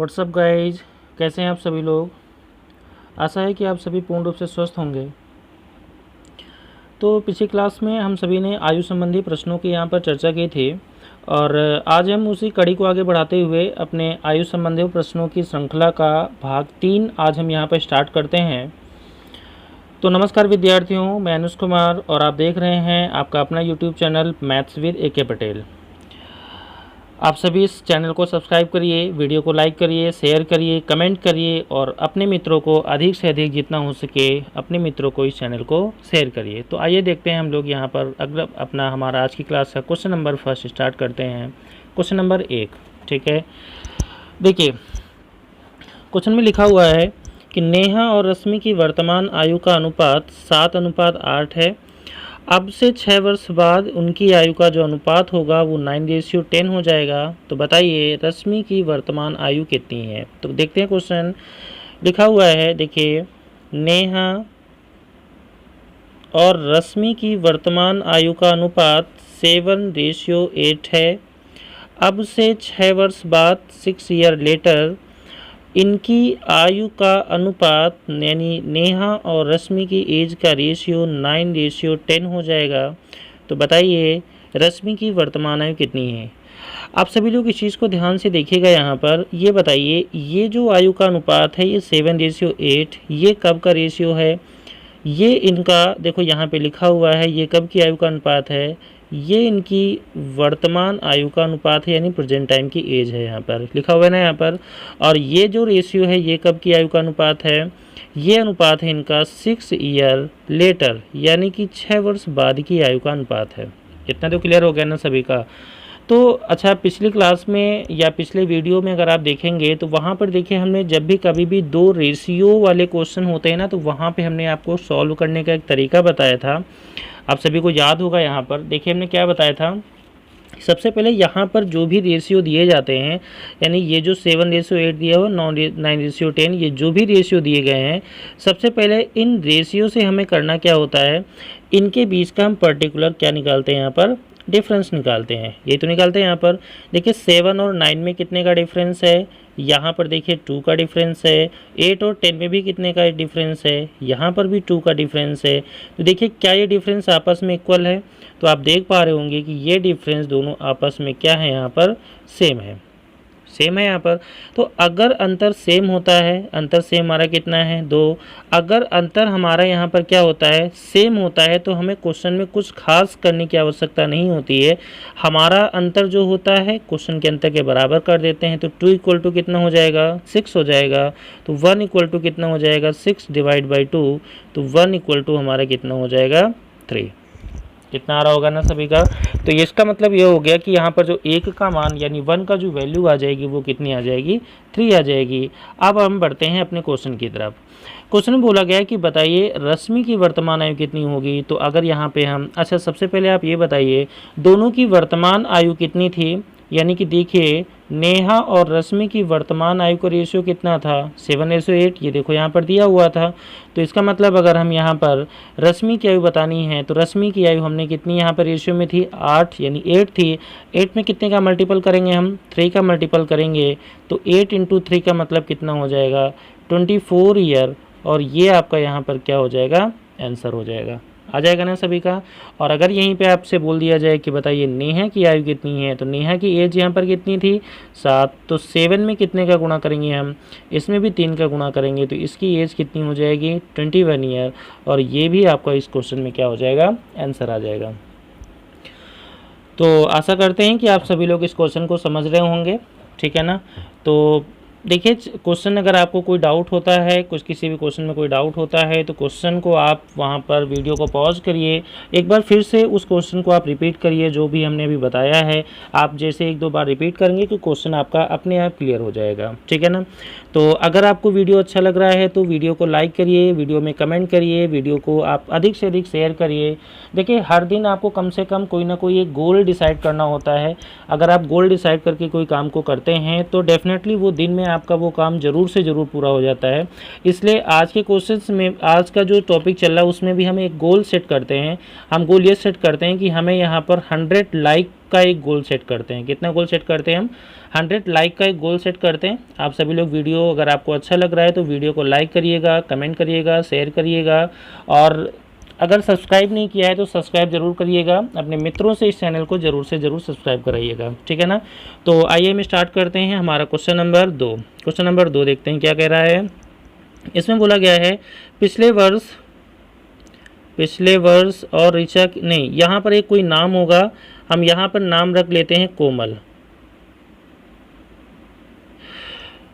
What's up guys, कैसे हैं आप सभी लोग। आशा है कि आप सभी पूर्ण रूप से स्वस्थ होंगे। तो पिछली क्लास में हम सभी ने आयु संबंधी प्रश्नों की यहाँ पर चर्चा की थी और आज हम उसी कड़ी को आगे बढ़ाते हुए अपने आयु संबंधी प्रश्नों की श्रृंखला का भाग 3 आज हम यहाँ पर स्टार्ट करते हैं। तो नमस्कार विद्यार्थियों, मैं अनुज कुमार और आप देख रहे हैं आपका अपना YouTube channel maths with AK Patel. आप सभी इस चैनल को सब्सक्राइब करिए, वीडियो को लाइक करिए, शेयर करिए, कमेंट करिए और अपने मित्रों को अधिक से अधिक जितना हो सके अपने मित्रों को इस चैनल को शेयर करिए। तो आइए देखते हैं हम लोग यहाँ पर अगला अपना हमारा आज की क्लास का क्वेश्चन नंबर फर्स्ट स्टार्ट करते हैं। क्वेश्चन नंबर 1, ठीक है। देखिए क्वेश्चन में लिखा हुआ है कि नेहा और रश्मि की वर्तमान आयु का अनुपात 7:8 है। अब से 6 वर्ष बाद उनकी आयु का जो अनुपात होगा वो 9:10 हो जाएगा। तो बताइए रश्मि की वर्तमान आयु कितनी है। तो देखते हैं क्वेश्चन लिखा हुआ है। देखिए नेहा और रश्मि की वर्तमान आयु का अनुपात 7:8 है। अब से 6 वर्ष बाद 6 ईयर लेटर इनकी आयु का अनुपात यानी नेहा और रश्मि की एज का रेशियो 9:10 हो जाएगा। तो बताइए रश्मि की वर्तमान आयु कितनी है। आप सभी लोग इस चीज़ को ध्यान से देखिएगा। यहाँ पर ये बताइए ये जो आयु का अनुपात है ये 7:8 ये कब का रेशियो है। ये इनका देखो यहाँ पे लिखा हुआ है ये कब की आयु का अनुपात है। ये इनकी वर्तमान आयु का अनुपात है यानी प्रेजेंट टाइम की एज है, यहाँ पर लिखा हुआ है ना यहाँ पर। और ये जो रेशियो है ये कब की आयु का अनुपात है। ये अनुपात है इनका 6 ईयर लेटर यानी कि 6 वर्ष बाद की आयु का अनुपात है। इतना तो क्लियर हो गया ना सभी का। तो अच्छा पिछली क्लास में या पिछले वीडियो में अगर आप देखेंगे तो वहाँ पर देखिए हमने जब भी कभी भी 2 रेशियो वाले क्वेश्चन होते हैं ना तो वहाँ पे हमने आपको सॉल्व करने का एक तरीका बताया था। आप सभी को याद होगा। यहाँ पर देखिए हमने क्या बताया था। सबसे पहले यहाँ पर जो भी रेशियो दिए जाते हैं यानी ये जो 7:8 दिया हो 9:10 ये जो भी रेशियो दिए गए हैं सबसे पहले इन रेशियो से हमें करना क्या होता है, इनके बीच का हम पर्टिकुलर क्या निकालते हैं, यहाँ पर डिफरेंस निकालते हैं। ये तो निकालते हैं यहाँ पर। देखिए 7 और 9 में कितने का डिफरेंस है, यहाँ पर देखिए 2 का डिफरेंस है। 8 और 10 में भी कितने का डिफरेंस है, यहाँ पर भी 2 का डिफरेंस है। तो देखिए क्या ये डिफरेंस आपस में इक्वल है। तो आप देख पा रहे होंगे कि ये डिफरेंस दोनों आपस में क्या है, यहाँ पर सेम है, सेम है यहाँ पर। तो अगर अंतर सेम होता है, अंतर सेम हमारा कितना है 2। अगर अंतर हमारा यहाँ पर क्या होता है सेम होता है तो हमें क्वेश्चन में कुछ खास करने की आवश्यकता नहीं होती है। हमारा अंतर जो होता है क्वेश्चन के अंतर के बराबर कर देते हैं। तो 2 = कितना हो जाएगा 6 हो जाएगा। तो 1 = कितना हो जाएगा 6/2। तो 1 = हमारा कितना हो जाएगा 3। कितना आ रहा होगा ना सभी का। तो इसका मतलब ये हो गया कि यहाँ पर जो 1 का मान यानी 1 का जो वैल्यू आ जाएगी वो कितनी आ जाएगी 3 आ जाएगी। अब हम बढ़ते हैं अपने क्वेश्चन की तरफ। क्वेश्चन में बोला गया है कि बताइए रश्मि की वर्तमान आयु कितनी होगी। तो अगर यहाँ पे हम अच्छा सबसे पहले आप ये बताइए दोनों की वर्तमान आयु कितनी थी। यानी कि देखिए नेहा और रश्मि की वर्तमान आयु का रेशियो कितना था 7:8। ये देखो यहाँ पर दिया हुआ था। तो इसका मतलब अगर हम यहाँ पर रश्मि की आयु बतानी है तो रश्मि की आयु हमने कितनी यहाँ पर रेशियो में थी 8 यानी 8 थी। 8 में कितने का मल्टीपल करेंगे हम 3 का मल्टीपल करेंगे। तो 8 × 3 का मतलब कितना हो जाएगा 24 ईयर। और ये आपका यहाँ पर क्या हो जाएगा आंसर हो जाएगा, आ जाएगा ना सभी का। और अगर यहीं पे आपसे बोल दिया जाए कि बताइए नेहा की आयु कितनी है तो नेहा की एज यहाँ पर कितनी थी 7। तो 7 में कितने का गुणा करेंगे हम, इसमें भी 3 का गुणा करेंगे तो इसकी एज कितनी हो जाएगी 21 ईयर। और ये भी आपका इस क्वेश्चन में क्या हो जाएगा आंसर आ जाएगा। तो आशा करते हैं कि आप सभी लोग इस क्वेश्चन को समझ रहे होंगे, ठीक है ना। तो देखिए क्वेश्चन अगर आपको कोई डाउट होता है, कुछ किसी भी क्वेश्चन में कोई डाउट होता है तो क्वेश्चन को आप वहाँ पर वीडियो को पॉज करिए, एक बार फिर से उस क्वेश्चन को आप रिपीट करिए जो भी हमने अभी बताया है। आप जैसे 1-2 बार रिपीट करेंगे तो क्वेश्चन आपका अपने आप क्लियर हो जाएगा, ठीक है ना। तो अगर आपको वीडियो अच्छा लग रहा है तो वीडियो को लाइक करिए, वीडियो में कमेंट करिए, वीडियो को आप अधिक से अधिक शेयर करिए। देखिए हर दिन आपको कम से कम कोई ना कोई एक गोल डिसाइड करना होता है। अगर आप गोल डिसाइड करके कोई काम को करते हैं तो डेफिनेटली वो दिन में आपका वो काम ज़रूर से ज़रूर पूरा हो जाता है। इसलिए आज के क्वेश्चंस में, आज का जो टॉपिक चल रहा है उसमें भी हम एक गोल सेट करते हैं। हम गोल ये सेट करते हैं कि हमें यहाँ पर 100 लाइक का एक गोल सेट करते हैं। कितना गोल सेट करते हैं हम? 100 लाइक का एक गोल सेट करते हैं। आप सभी लोग वीडियो, अगर आपको अच्छा लग रहा है तो वीडियो को लाइक करिएगा, कमेंट करिएगा, शेयर करिएगा, और अगर सब्सक्राइब नहीं किया है तो सब्सक्राइब जरूर करिएगा। अपने मित्रों से इस चैनल को ज़रूर से ज़रूर सब्सक्राइब कराइएगा, ठीक है ना। तो आइए हम स्टार्ट करते हैं हमारा क्वेश्चन नंबर 2। क्वेश्चन नंबर 2 देखते हैं क्या कह रहा है। इसमें बोला गया है पिछले वर्ष और ऋचा नहीं, यहाँ पर एक कोई नाम होगा, हम यहाँ पर नाम रख लेते हैं कोमल।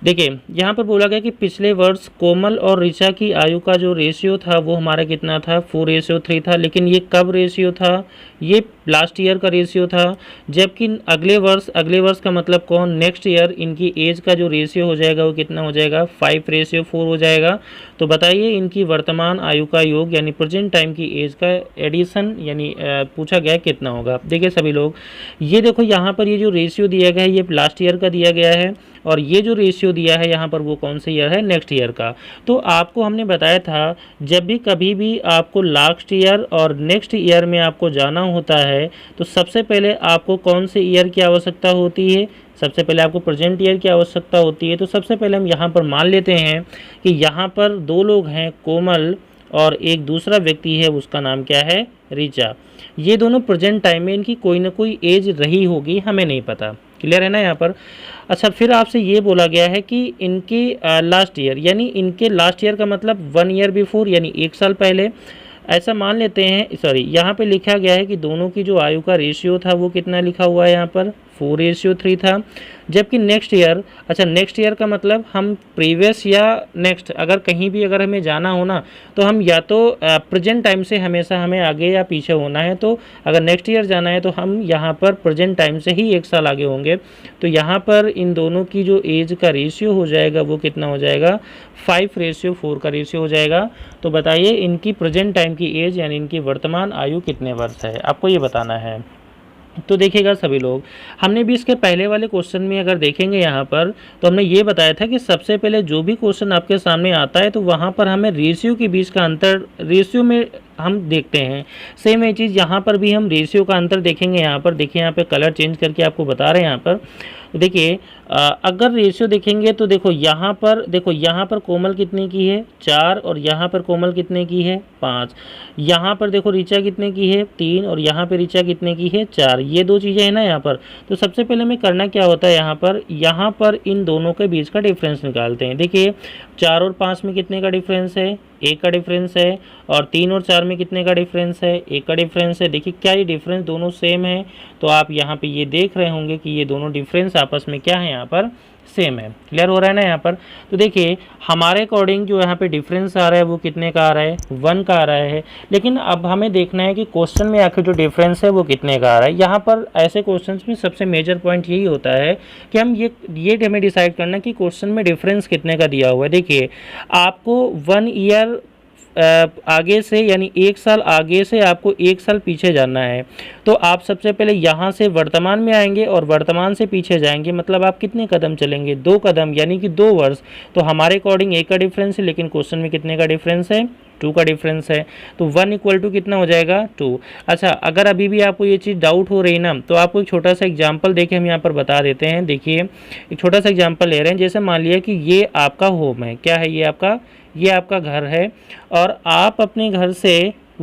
देखिए यहाँ पर बोला गया कि पिछले वर्ष कोमल और ऋचा की आयु का जो रेशियो था वो हमारा कितना था? 4:3 था। लेकिन ये कब रेशियो था? ये लास्ट ईयर का रेशियो था। जबकि अगले वर्ष का मतलब कौन? नेक्स्ट ईयर इनकी एज का जो रेशियो हो जाएगा वो कितना हो जाएगा? 5:4 हो जाएगा। तो बताइए इनकी वर्तमान आयु का योग यानी प्रेजेंट टाइम की एज का एडिशन यानी पूछा गया कितना होगा। देखिए सभी लोग, ये देखो यहाँ पर ये जो रेशियो दिया गया है ये लास्ट ईयर का दिया गया है, और ये जो रेशियो दिया है यहाँ पर वो कौन से ईयर है? नेक्स्ट ईयर का। तो आपको हमने बताया था जब भी कभी भी आपको लास्ट ईयर और नेक्स्ट ईयर में आपको जाना होता है तो सबसे पहले आपको कौन से ईयर की आवश्यकता होती है? सबसे पहले आपको प्रेजेंट ईयर की आवश्यकता होती है। तो सबसे पहले हम यहाँ पर मान लेते हैं कि यहाँ पर 2 लोग हैं, कोमल और एक दूसरा व्यक्ति है, उसका नाम क्या है? ऋचा। ये दोनों प्रेजेंट टाइम में इनकी कोई ना कोई एज रही होगी, हमें नहीं पता। क्लियर है ना यहाँ पर। अच्छा, फिर आपसे ये बोला गया है कि इनकी लास्ट ईयर, यानी इनके लास्ट ईयर का मतलब 1 ईयर बिफोर यानी 1 साल पहले, ऐसा मान लेते हैं। सॉरी, यहाँ पे लिखा गया है कि दोनों की जो आयु का रेशियो था वो कितना लिखा हुआ है यहाँ पर? 4:3 था। जबकि नेक्स्ट ईयर, अच्छा नेक्स्ट ईयर का मतलब हम प्रीवियस या नेक्स्ट, अगर कहीं भी अगर हमें जाना हो ना तो हम या तो प्रेजेंट टाइम से हमेशा हमें आगे या पीछे होना है। तो अगर नेक्स्ट ईयर जाना है तो हम यहाँ पर प्रेजेंट टाइम से ही 1 साल आगे होंगे। तो यहाँ पर इन दोनों की जो एज का रेशियो हो जाएगा वो कितना हो जाएगा? 5:4 का रेशियो हो जाएगा। तो बताइए इनकी प्रेजेंट टाइम की एज यानी इनकी वर्तमान आयु कितने वर्ष है, आपको ये बताना है। तो देखिएगा सभी लोग, हमने भी इसके पहले वाले क्वेश्चन में अगर देखेंगे यहाँ पर तो हमने ये बताया था कि सबसे पहले जो भी क्वेश्चन आपके सामने आता है तो वहाँ पर हमें रेशियो के बीच का अंतर, रेशियो में हम देखते हैं। सेम ये चीज़ यहाँ पर भी हम रेशियो का अंतर देखेंगे। यहाँ पर देखिए, यहाँ पे कलर चेंज करके आपको बता रहे हैं। यहाँ पर देखिए अगर रेशियो देखेंगे तो देखो यहाँ पर कोमल कितने की है? 4, और यहाँ पर कोमल कितने की है? 5। यहाँ पर देखो ऋचा कितने की है? 3, और यहाँ पे ऋचा कितने की है? 4। ये 2 चीज़ें हैं ना यहाँ पर। तो सबसे पहले हमें करना क्या होता है, यहाँ पर इन दोनों के बीच का डिफरेंस निकालते हैं। देखिए 4 और 5 में कितने का डिफरेंस है? 1 का डिफरेंस है। और 3 और 4 में कितने का डिफरेंस है? 1 का डिफरेंस है। देखिए क्या ये डिफरेंस दोनों सेम है? तो आप यहाँ पे ये देख रहे होंगे कि ये दोनों डिफरेंस आपस में क्या है? यहाँ पर सेम है। क्लियर हो रहा है ना यहाँ पर। तो देखिए हमारे अकॉर्डिंग जो यहाँ पे डिफरेंस आ रहा है वो कितने का आ रहा है? 1 का आ रहा है। लेकिन अब हमें देखना है कि क्वेश्चन में आखिर जो डिफरेंस है वो कितने का आ रहा है। यहाँ पर ऐसे क्वेश्चंस में सबसे मेजर पॉइंट यही होता है कि हम ये हमें डिसाइड करना कि क्वेश्चन में डिफरेंस कितने का दिया हुआ है। देखिए आपको 1 ईयर आगे से यानी 1 साल आगे से आपको 1 साल पीछे जाना है। तो आप सबसे पहले यहाँ से वर्तमान में आएंगे और वर्तमान से पीछे जाएंगे, मतलब आप कितने कदम चलेंगे? 2 कदम, यानी कि 2 वर्ष। तो हमारे अकॉर्डिंग 1 का डिफरेंस है, लेकिन क्वेश्चन में कितने का डिफरेंस है? 2 का डिफरेंस है। तो 1 इक्वल टू कितना हो जाएगा? 2। अच्छा, अगर अभी भी आपको ये चीज़ डाउट हो रही ना तो आपको एक छोटा सा एग्जाम्पल देके हम यहाँ पर बता देते हैं। देखिए एक छोटा सा एग्जाम्पल ले रहे हैं। जैसे मान लिया कि ये आपका होम है, क्या है? ये आपका घर है, और आप अपने घर से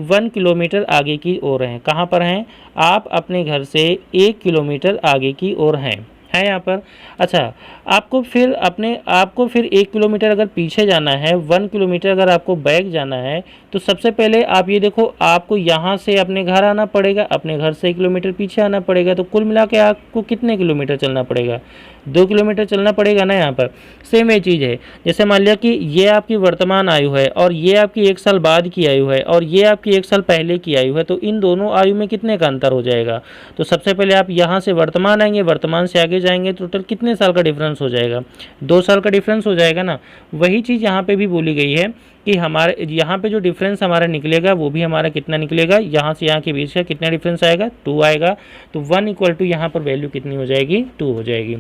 1 किलोमीटर आगे की ओर हैं। कहाँ पर हैं? आप अपने घर से 1 किलोमीटर आगे की ओर हैं यहाँ पर। अच्छा, आपको फिर 1 किलोमीटर अगर पीछे जाना है, 1 किलोमीटर अगर आपको बैक जाना है, तो सबसे पहले आप ये देखो, आपको यहाँ से अपने घर आना पड़ेगा, अपने घर से 1 किलोमीटर पीछे आना पड़ेगा। तो कुल मिला के आपको कितने किलोमीटर चलना पड़ेगा? 2 किलोमीटर चलना पड़ेगा ना यहाँ पर। सेम ये चीज़ है। जैसे मान लिया कि ये आपकी वर्तमान आयु है और ये आपकी 1 साल बाद की आयु है और ये आपकी 1 साल पहले की आयु है, तो इन दोनों आयु में कितने का अंतर हो जाएगा? तो सबसे पहले आप यहाँ से वर्तमान आएंगे, वर्तमान से आगे जाएंगे, टोटल कितने साल का डिफरेंस हो जाएगा? 2 साल का डिफरेंस हो जाएगा ना। वही चीज़ यहाँ पे भी बोली गई है कि हमारे यहाँ पे जो डिफरेंस हमारा निकलेगा वो भी हमारा कितना निकलेगा? यहाँ से यहाँ के बीच का कितना डिफरेंस आएगा? 2 आएगा। तो 1 इक्वल टू यहाँ पर वैल्यू कितनी हो जाएगी? 2 हो जाएगी।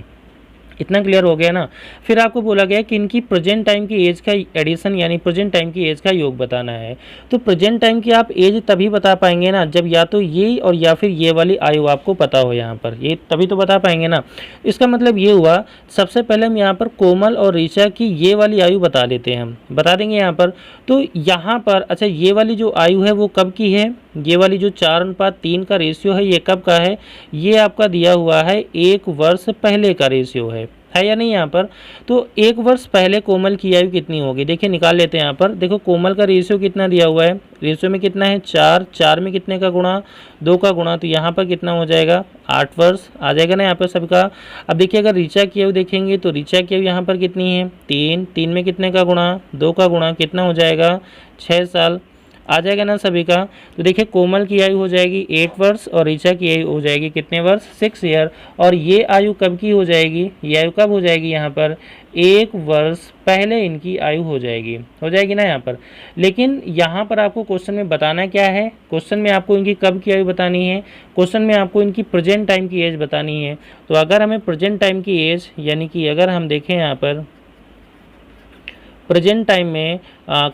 इतना क्लियर हो गया ना। फिर आपको बोला गया कि इनकी प्रेजेंट टाइम की एज का एडिशन यानी प्रेजेंट टाइम की एज का योग बताना है। तो प्रेजेंट टाइम की आप एज तभी बता पाएंगे ना जब या तो ये और या फिर ये वाली आयु आपको पता हो, यहाँ पर ये तभी तो बता पाएंगे ना। इसका मतलब ये हुआ, सबसे पहले हम यहाँ पर कोमल और ऋचा की ये वाली आयु बता लेते हैं, हम बता देंगे यहाँ पर। तो यहाँ पर अच्छा ये वाली जो आयु है वो कब की है, ये वाली जो 4:3 का रेशियो है ये कब का है, ये आपका दिया हुआ है 1 वर्ष पहले का रेशियो है या नहीं यहाँ पर। तो 1 वर्ष पहले कोमल की आयु कितनी होगी, देखिए निकाल लेते हैं यहाँ पर। देखो कोमल का रेशियो कितना दिया हुआ है, रेशियो में कितना है 4, 4 में कितने का गुणा, 2 का गुणा, तो यहाँ पर कितना हो जाएगा 8 वर्ष आ जाएगा ना यहाँ पर सबका। अब देखिए अगर ऋचा की आयु देखेंगे तो ऋचा की आयु यहाँ पर कितनी है 3, 3 में कितने का गुणा, 2 का गुणा, कितना हो जाएगा 6 साल आ जाएगा ना सभी का। तो देखिए कोमल की आयु हो जाएगी 8 वर्ष और ऋचा की आयु हो जाएगी कितने वर्ष 6 ईयर। और ये आयु कब की हो जाएगी, ये आयु कब हो जाएगी यहाँ पर 1 वर्ष पहले इनकी आयु हो जाएगी ना यहाँ पर। लेकिन यहाँ पर आपको क्वेश्चन में बताना क्या है, क्वेश्चन में आपको इनकी कब की आयु बतानी है, क्वेश्चन में आपको इनकी प्रेजेंट टाइम की एज बतानी है। तो अगर हमें प्रेजेंट टाइम की एज यानी कि अगर हम देखें यहाँ पर प्रेजेंट टाइम में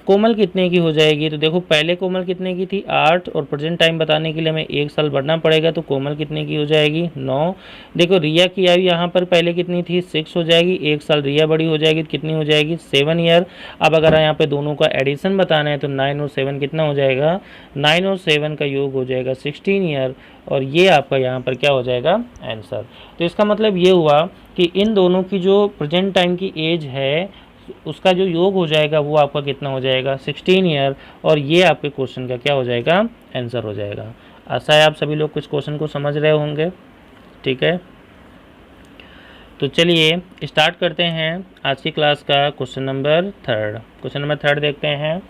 कोमल कितने की हो जाएगी, तो देखो पहले कोमल कितने की थी 8 और प्रेजेंट टाइम बताने के लिए हमें 1 साल बढ़ना पड़ेगा, तो कोमल कितने की हो जाएगी 9। देखो रिया की आयु यहाँ पर पहले कितनी थी 6 हो जाएगी, 1 साल रिया बड़ी हो जाएगी, तो कितनी हो जाएगी 7 ईयर। अब अगर यहाँ पे दोनों का एडिशन बताना है तो 9 और 7 कितना हो जाएगा, 9 और 7 का योग हो जाएगा 16 ईयर। और ये आपका यहाँ पर क्या हो जाएगा आंसर। तो इसका मतलब ये हुआ कि इन दोनों की जो प्रेजेंट टाइम की एज है उसका जो योग हो जाएगा वो आपका कितना हो जाएगा 16 ईयर। और ये आपके क्वेश्चन का क्या हो जाएगा आंसर हो जाएगा। आशा है आप सभी लोग कुछ क्वेश्चन को समझ रहे होंगे, ठीक है। तो चलिए स्टार्ट करते हैं आज की क्लास का क्वेश्चन नंबर 3। क्वेश्चन नंबर 3 देखते हैं।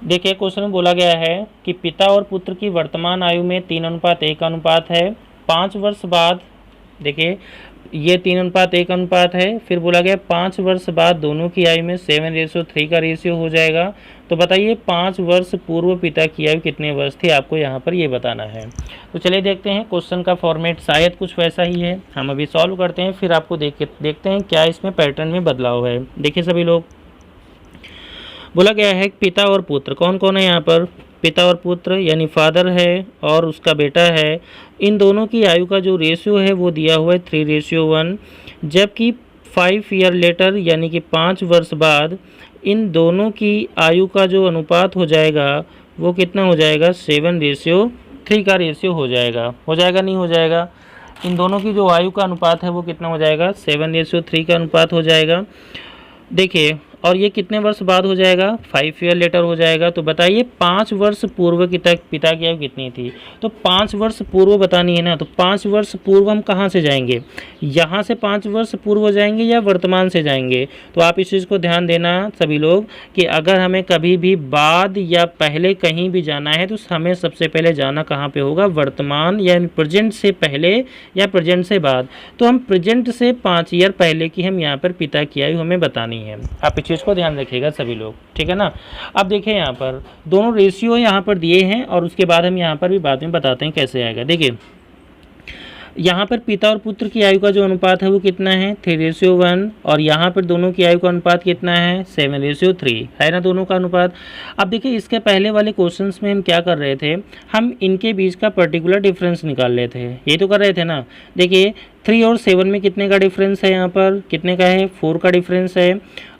देखिए क्वेश्चन में बोला गया है कि पिता और पुत्र की वर्तमान आयु में 3:1 का अनुपात है। 5 वर्ष बाद, देखिए ये 3:1 अनुपात है। फिर बोला गया 5 वर्ष बाद दोनों की आयु में 7:3 का रेशियो हो जाएगा। तो बताइए 5 वर्ष पूर्व पिता की आयु कितने वर्ष थी, आपको यहाँ पर ये बताना है। तो चलिए देखते हैं क्वेश्चन का फॉर्मेट शायद कुछ वैसा ही है, हम अभी सॉल्व करते हैं फिर आपको देखते हैं क्या इसमें पैटर्न में बदलाव है। देखिए सभी लोग, बोला गया है पिता और पुत्र, कौन कौन है यहाँ पर, पिता और पुत्र यानी फादर है और उसका बेटा है। इन दोनों की आयु का जो रेशियो है वो दिया हुआ है 3:1। जबकि 5 ईयर लेटर यानी कि 5 वर्ष बाद इन दोनों की आयु का जो अनुपात हो जाएगा वो कितना हो जाएगा 7:3 का रेशियो हो जाएगा नहीं हो जाएगा। इन दोनों की जो आयु का अनुपात है वो कितना हो जाएगा 7:3 का अनुपात हो जाएगा। देखिए और ये कितने वर्ष बाद हो जाएगा 5 ईयर लेटर हो जाएगा। तो बताइए 5 वर्ष पूर्व की तक पिता की आयु कितनी थी, तो 5 वर्ष पूर्व बतानी है ना। तो 5 वर्ष पूर्व हम कहाँ से जाएंगे, यहाँ से 5 वर्ष पूर्व जाएंगे या वर्तमान से जाएंगे। तो आप इस चीज़ को ध्यान देना सभी लोग कि अगर हमें कभी भी बाद या पहले कहीं भी जाना है तो हमें सबसे पहले जाना कहाँ पे होगा, वर्तमान यानी प्रेजेंट से पहले या प्रेजेंट से बाद। तो हम प्रेजेंट से 5 ईयर पहले की हम यहाँ पर पिता की आयु हमें बतानी है। आप इस चीज़ को ध्यान रखिएगा सभी लोग, ठीक है ना। अब देखिए यहाँ पर दोनों रेशियो यहाँ पर दिए हैं और उसके बाद हम यहाँ पर भी बाद में बताते हैं कैसे आएगा। देखिए यहाँ पर पिता और पुत्र की आयु का जो अनुपात है वो कितना है 3:1 और यहाँ पर दोनों की आयु का अनुपात कितना है 7:3 है ना दोनों का अनुपात। अब देखिए इसके पहले वाले क्वेश्चंस में हम क्या कर रहे थे, हम इनके बीच का पर्टिकुलर डिफरेंस निकाल रहे थे, यही तो कर रहे थे ना। देखिए 3 और 7 में कितने का डिफरेंस है, यहाँ पर कितने का है 4 का डिफरेंस है।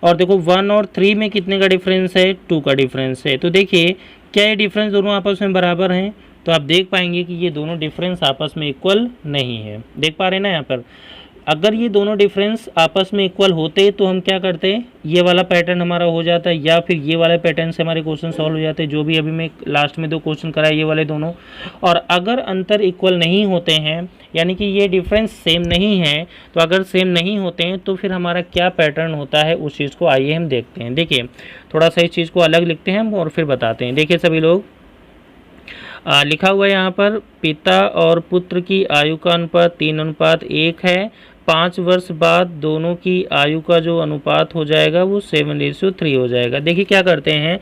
और देखो 1 और 3 में कितने का डिफरेंस है 2 का डिफरेंस है। तो देखिए क्या ये डिफरेंस दोनों आपस में बराबर हैं, तो आप देख पाएंगे कि ये दोनों डिफरेंस आपस में इक्वल नहीं है। देख पा रहे हैं ना यहाँ पर, अगर ये दोनों डिफरेंस आपस में इक्वल होते तो हम क्या करते, ये वाला पैटर्न हमारा हो जाता है या फिर ये वाले पैटर्न से हमारे क्वेश्चन सॉल्व हो जाते, जो भी अभी मैं लास्ट में 2 क्वेश्चन कराए ये वाले दोनों। और अगर अंतर इक्वल नहीं होते हैं यानी कि ये डिफरेंस सेम नहीं है, तो अगर सेम नहीं होते हैं तो फिर हमारा क्या पैटर्न होता है उस चीज़ को आइए हम देखते हैं। देखिए थोड़ा सा इस चीज़ को अलग लिखते हैं हम और फिर बताते हैं। देखिए सभी लोग लिखा हुआ है यहाँ पर पिता और पुत्र की आयु का अनुपात 3:1 है। 5 वर्ष बाद दोनों की आयु का जो अनुपात हो जाएगा वो 7:3 हो जाएगा। देखिए क्या करते हैं,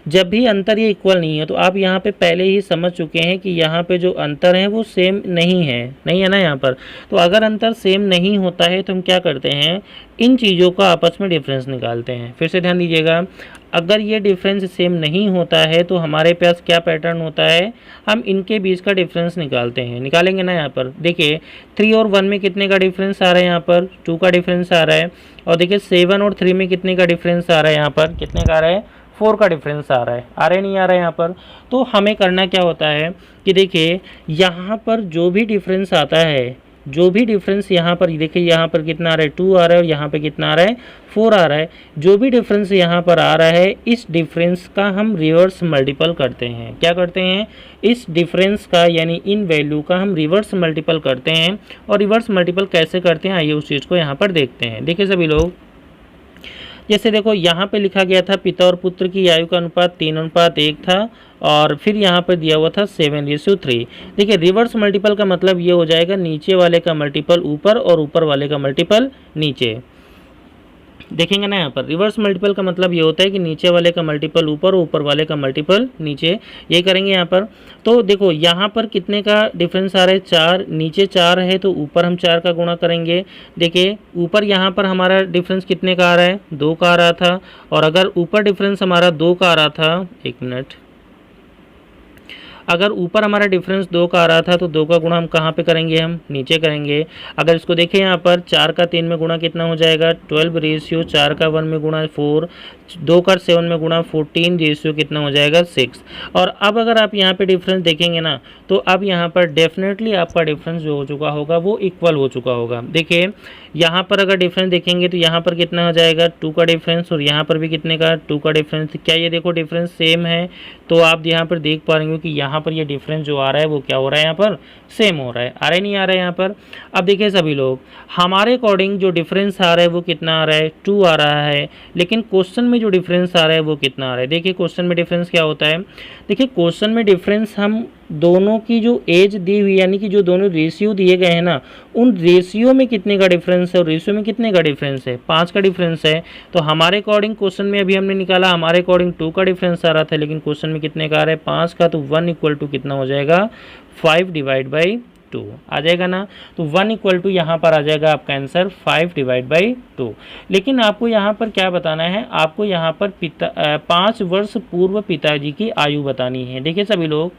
जब भी अंतर ये इक्वल नहीं है तो आप यहाँ पे पहले ही समझ चुके हैं कि यहाँ पे जो अंतर है वो सेम नहीं है ना यहाँ पर। तो अगर अंतर सेम नहीं होता है तो हम क्या करते हैं, इन चीज़ों का आपस में डिफरेंस निकालते हैं। फिर से ध्यान दीजिएगा, अगर ये डिफरेंस सेम नहीं होता है तो हमारे पास क्या पैटर्न होता है, हम इनके बीच का डिफरेंस निकालते हैं। निकालेंगे ना यहाँ पर, देखिए 3 और 1 में कितने का डिफरेंस आ रहा है, यहाँ पर 2 का डिफरेंस आ रहा है। और देखिए 7 और 3 में कितने का डिफरेंस आ रहा है, यहाँ पर कितने का आ रहा है, 4 का डिफरेंस आ रहा है। आ रहा है नहीं आ रहा है यहाँ पर। तो हमें करना क्या होता है कि देखिए यहाँ पर जो भी डिफरेंस आता है, जो भी डिफरेंस यहाँ पर देखिए, यहाँ पर कितना आ रहा है 2 आ रहा है और यहाँ पे कितना आ रहा है 4 आ रहा है। जो भी डिफरेंस यहाँ पर आ रहा है इस डिफरेंस का हम रिवर्स मल्टीपल करते हैं। क्या करते हैं, इस डिफरेंस का यानी इन वैल्यू का हम रिवर्स मल्टीपल करते हैं। और रिवर्स मल्टीपल कैसे करते हैं आइए उस चीज़ को यहाँ पर देखते हैं। देखिए सभी लोग, जैसे देखो यहाँ पे लिखा गया था पिता और पुत्र की आयु का अनुपात 3:1 था और फिर यहाँ पर दिया हुआ था 7:3। देखिए रिवर्स मल्टीपल का मतलब ये हो जाएगा नीचे वाले का मल्टीपल ऊपर और ऊपर वाले का मल्टीपल नीचे। देखेंगे ना यहाँ पर रिवर्स मल्टीपल का मतलब ये होता है कि नीचे वाले का मल्टीपल ऊपर और ऊपर वाले का मल्टीपल नीचे, ये करेंगे यहाँ पर। तो देखो यहाँ पर कितने का डिफरेंस आ रहा है 4, नीचे 4 है तो ऊपर हम 4 का गुणा करेंगे। देखिए ऊपर यहाँ पर हमारा डिफरेंस कितने का आ रहा है, 2 का आ रहा था। और अगर ऊपर डिफरेंस हमारा 2 का आ रहा था, एक मिनट, अगर ऊपर हमारा डिफरेंस 2 का आ रहा था तो 2 का गुणा हम कहाँ पे करेंगे, हम नीचे करेंगे। अगर इसको देखें यहाँ पर 4 का 3 में गुणा कितना हो जाएगा 12 रेशियो 4 का 1 में गुणा 4, 2 का 7 में गुणा 14 रेशियो कितना हो जाएगा 6। और अब अगर आप यहाँ पे डिफरेंस देखेंगे ना तो अब यहाँ पर डेफिनेटली आपका डिफरेंस जो हो चुका होगा वो इक्वल हो चुका होगा। देखिए यहाँ पर अगर डिफरेंस देखेंगे तो यहाँ पर कितना हो जाएगा 2 का डिफरेंस और यहाँ पर भी कितने का 2 का डिफरेंस। क्या ये देखो डिफरेंस सेम है, तो आप यहाँ पर देख पा रहे हो कि यहाँ पर ये डिफरेंस जो आ रहा है वो क्या हो रहा है, यहाँ पर सेम हो रहा है। आ रहा है नहीं आ रहा है यहाँ पर। अब देखिए सभी लोग, हमारे अकॉर्डिंग जो डिफरेंस आ रहा है वो कितना आ रहा है 2 आ रहा है, लेकिन क्वेश्चन में जो डिफरेंस आ रहा है वो कितना आ रहा है। देखिए क्वेश्चन में डिफरेंस क्या होता है, देखिए क्वेश्चन में डिफरेंस हम दोनों की जो एज दी हुई यानी कि जो दोनों रेशियो दिए गए हैं ना, उन रेशियो में कितने का डिफरेंस है और रेशियो में कितने का डिफरेंस है, 5 का डिफरेंस है। तो हमारे अकॉर्डिंग क्वेश्चन में अभी हमने निकाला हमारे अकॉर्डिंग 2 का डिफरेंस आ रहा था, लेकिन क्वेश्चन में कितने का आ रहा है 5 का। तो 1 इक्वल टू कितना हो जाएगा 5/2 आ जाएगा ना। तो 1 इक्वल टू यहाँ पर आ जाएगा आपका आंसर 5/2। लेकिन आपको यहाँ पर क्या बताना है, आपको यहाँ पर 5 वर्ष पूर्व पिताजी की आयु बतानी है। देखिए सभी लोग,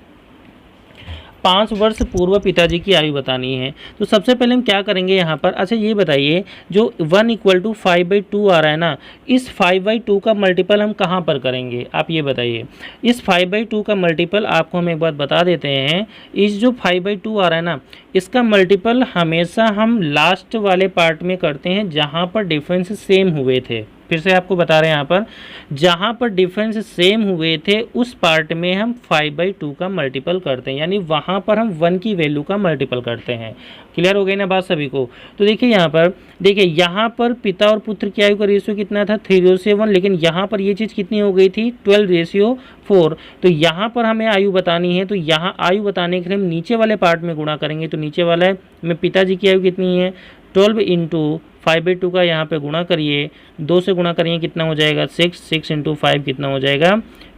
5 वर्ष पूर्व पिताजी की आयु बतानी है। तो सबसे पहले हम क्या करेंगे यहाँ पर, अच्छा ये बताइए जो 1 इक्वल टू 5/2 आ रहा है ना, इस 5/2 का मल्टीपल हम कहाँ पर करेंगे, आप ये बताइए। इस 5/2 का मल्टीपल आपको हम एक बात बता देते हैं, इस जो 5/2 आ रहा है ना, इसका मल्टीपल हमेशा हम लास्ट वाले पार्ट में करते हैं जहाँ पर डिफरेंस सेम हुए थे। फिर से आपको बता रहे हैं यहाँ पर, जहाँ पर डिफरेंस सेम हुए थे उस पार्ट में हम 5/2 का मल्टीपल करते हैं, यानी वहाँ पर हम 1 की वैल्यू का मल्टीपल करते हैं। क्लियर हो गई ना बात सभी को। तो देखिए यहाँ पर, देखिए यहाँ पर पिता और पुत्र की आयु का रेशियो कितना था 3:1, लेकिन यहाँ पर ये चीज़ कितनी हो गई थी 12:4। तो यहाँ पर हमें आयु बतानी है, तो यहाँ आयु बताने के लिए हम नीचे वाले पार्ट में गुणा करेंगे। तो नीचे वाला में पिताजी की आयु कितनी है 12 इंटू 5/2 का यहाँ पे गुणा करिए, 2 से गुणा करिए कितना हो जाएगा 6 इंटू 5 कितना हो जाएगा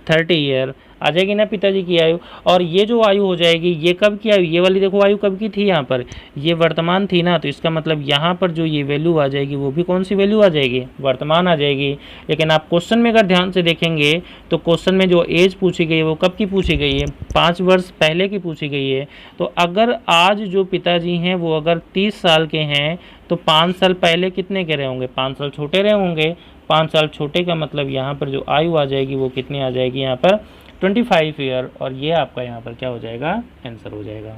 30 ईयर आ जाएगी ना पिताजी की आयु। और ये जो आयु हो जाएगी ये कब की आयु, ये वाली देखो आयु कब की थी, यहाँ पर ये वर्तमान थी ना, तो इसका मतलब यहाँ पर जो ये वैल्यू आ जाएगी वो भी कौन सी वैल्यू आ जाएगी, वर्तमान आ जाएगी। लेकिन आप क्वेश्चन में अगर ध्यान से देखेंगे तो क्वेश्चन में जो एज पूछी गई है वो कब की पूछी गई है, 5 वर्ष पहले की पूछी गई है। तो अगर आज जो पिताजी हैं वो अगर 30 साल के हैं तो 5 साल पहले कितने के रहे होंगे, 5 साल छोटे रहे होंगे। 5 साल छोटे का मतलब यहाँ पर जो आयु आ जाएगी वो कितनी आ जाएगी, यहाँ पर 25 ईयर। और ये आपका यहाँ पर क्या हो जाएगा, आंसर हो जाएगा।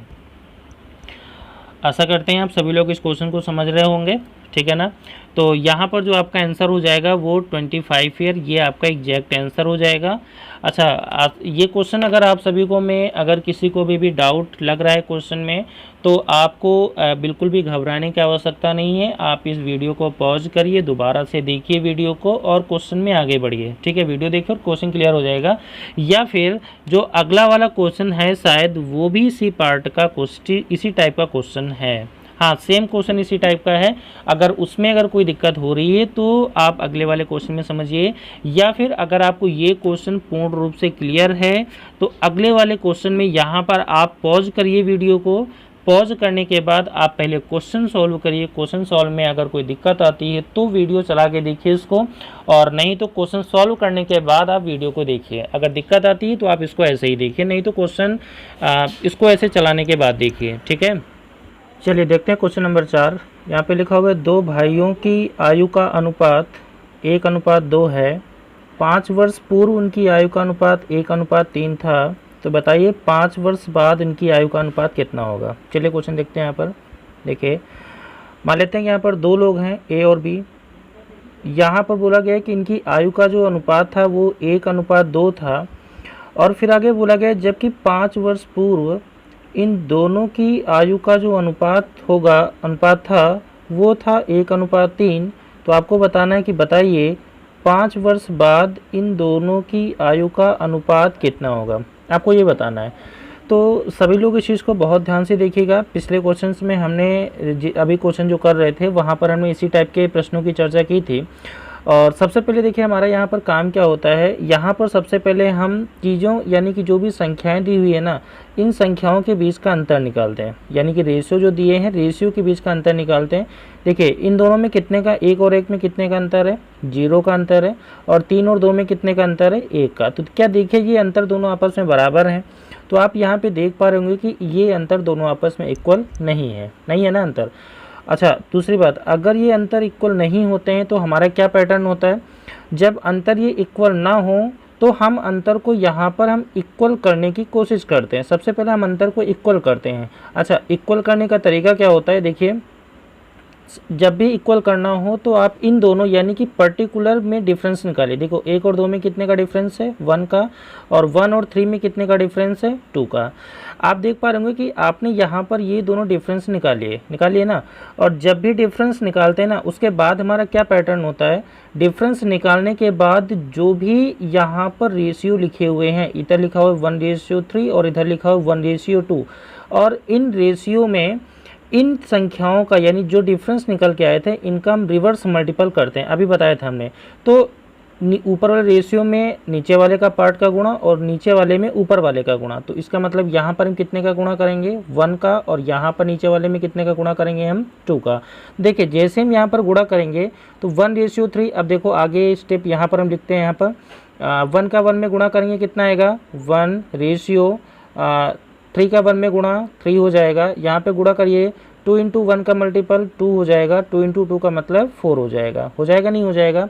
आशा करते हैं आप सभी लोग इस क्वेश्चन को समझ रहे होंगे, ठीक है ना। तो यहाँ पर जो आपका आंसर हो जाएगा वो 25 ईयर, ये आपका एग्जैक्ट आंसर हो जाएगा। अच्छा ये क्वेश्चन अगर आप सभी को में अगर किसी को भी डाउट लग रहा है क्वेश्चन में, तो आपको बिल्कुल भी घबराने की आवश्यकता नहीं है। आप इस वीडियो को पॉज करिए, दोबारा से देखिए वीडियो को और क्वेश्चन में आगे बढ़िए, ठीक है। वीडियो देखिए और क्वेश्चन क्लियर हो जाएगा। या फिर जो अगला वाला क्वेश्चन है शायद वो भी इसी पार्ट का क्वेश्चन, इसी टाइप का क्वेश्चन है। हाँ, सेम क्वेश्चन इसी टाइप का है। अगर उसमें अगर कोई दिक्कत हो रही है तो आप अगले वाले क्वेश्चन में समझिए, या फिर अगर आपको ये क्वेश्चन पूर्ण रूप से क्लियर है तो अगले वाले क्वेश्चन में यहाँ पर आप पॉज करिए वीडियो को। पॉज करने के बाद आप पहले क्वेश्चन सॉल्व करिए। क्वेश्चन सॉल्व में अगर कोई दिक्कत आती है तो वीडियो चला के देखिए इसको, और नहीं तो क्वेश्चन सॉल्व करने के बाद आप वीडियो को देखिए। अगर दिक्कत आती है तो आप इसको ऐसे ही देखिए, नहीं तो क्वेश्चन इसको ऐसे चलाने के बाद देखिए, ठीक है। चलिए देखते हैं क्वेश्चन नंबर 4। यहाँ पे लिखा हुआ है 2 भाइयों की आयु का अनुपात 1:2 है। 5 वर्ष पूर्व उनकी आयु का अनुपात 1:3 था। तो बताइए 5 वर्ष बाद इनकी आयु का अनुपात कितना होगा। चलिए क्वेश्चन देखते हैं। यहाँ पर देखिए, मान लेते हैं कि यहाँ पर 2 लोग हैं, ए और बी। यहाँ पर बोला गया है कि इनकी आयु का जो अनुपात था वो 1:2 था, और फिर आगे बोला गया है जबकि 5 वर्ष पूर्व इन दोनों की आयु का जो अनुपात था वो था 1:3। तो आपको बताना है कि बताइए 5 वर्ष बाद इन दोनों की आयु का अनुपात कितना होगा, आपको ये बताना है। तो सभी लोग इस चीज़ को बहुत ध्यान से देखिएगा। पिछले क्वेश्चंस में हमने अभी क्वेश्चन जो कर रहे थे वहाँ पर हमने इसी टाइप के प्रश्नों की चर्चा की थी। और सबसे पहले देखिए हमारा यहाँ पर काम क्या होता है। यहाँ पर सबसे पहले हम चीज़ों यानी कि जो भी संख्याएं दी हुई है ना, इन संख्याओं के बीच का अंतर निकालते हैं, यानी कि रेशियो जो दिए हैं रेशियो के बीच का अंतर निकालते हैं। देखिए इन दोनों में कितने का, 1 और 1 में कितने का अंतर है, 0 का अंतर है, और 3 और 2 में कितने का अंतर है, 1 का। तो क्या देखिए ये अंतर दोनों आपस में बराबर हैं। तो आप यहाँ पे देख पा रहे होंगे कि ये अंतर दोनों आपस में इक्वल नहीं है ना अंतर। अच्छा, दूसरी बात, अगर ये अंतर इक्वल नहीं होते हैं तो हमारा क्या पैटर्न होता है। जब अंतर ये इक्वल ना हो तो हम अंतर को यहाँ पर हम इक्वल करने की कोशिश करते हैं। सबसे पहले हम अंतर को इक्वल करते हैं। अच्छा, इक्वल करने का तरीका क्या होता है, देखिए जब भी इक्वल करना हो तो आप इन दोनों यानी कि पर्टिकुलर में डिफरेंस निकालिए। देखो 1 और 2 में कितने का डिफरेंस है, 1 का, और 1 और 3 में कितने का डिफरेंस है, 2 का। आप देख पा रहे होंगे कि आपने यहाँ पर ये दोनों डिफरेंस निकालिए ना। और जब भी डिफरेंस निकालते हैं ना उसके बाद हमारा क्या पैटर्न होता है, डिफरेंस निकालने के बाद जो भी यहाँ पर रेशियो लिखे हुए हैं, इधर लिखा हुआ है 1:3 और इधर लिखा हुआ 1:2, और इन रेशियो में इन संख्याओं का यानी जो डिफरेंस निकल के आए थे इनका हम रिवर्स मल्टीपल करते हैं। अभी बताया था हमने। तो ऊपर वाले रेशियो में नीचे वाले का पार्ट का गुणा और नीचे वाले में ऊपर वाले का गुणा। तो इसका मतलब यहाँ पर हम कितने का गुणा करेंगे, 1 का, और यहाँ पर नीचे वाले में कितने का गुणा करेंगे हम, 2 का। देखिए जैसे हम यहाँ पर गुणा करेंगे तो 1:3। अब देखो आगे स्टेप यहाँ पर हम लिखते हैं। यहाँ पर 1 का 1 में गुणा करेंगे कितना आएगा, 1:3 का 1 में गुणा 3 हो जाएगा। यहाँ पे गुणा करिए 2 × 1 का मल्टीपल 2 हो जाएगा, 2 × 2 का मतलब 4 हो जाएगा नहीं हो जाएगा।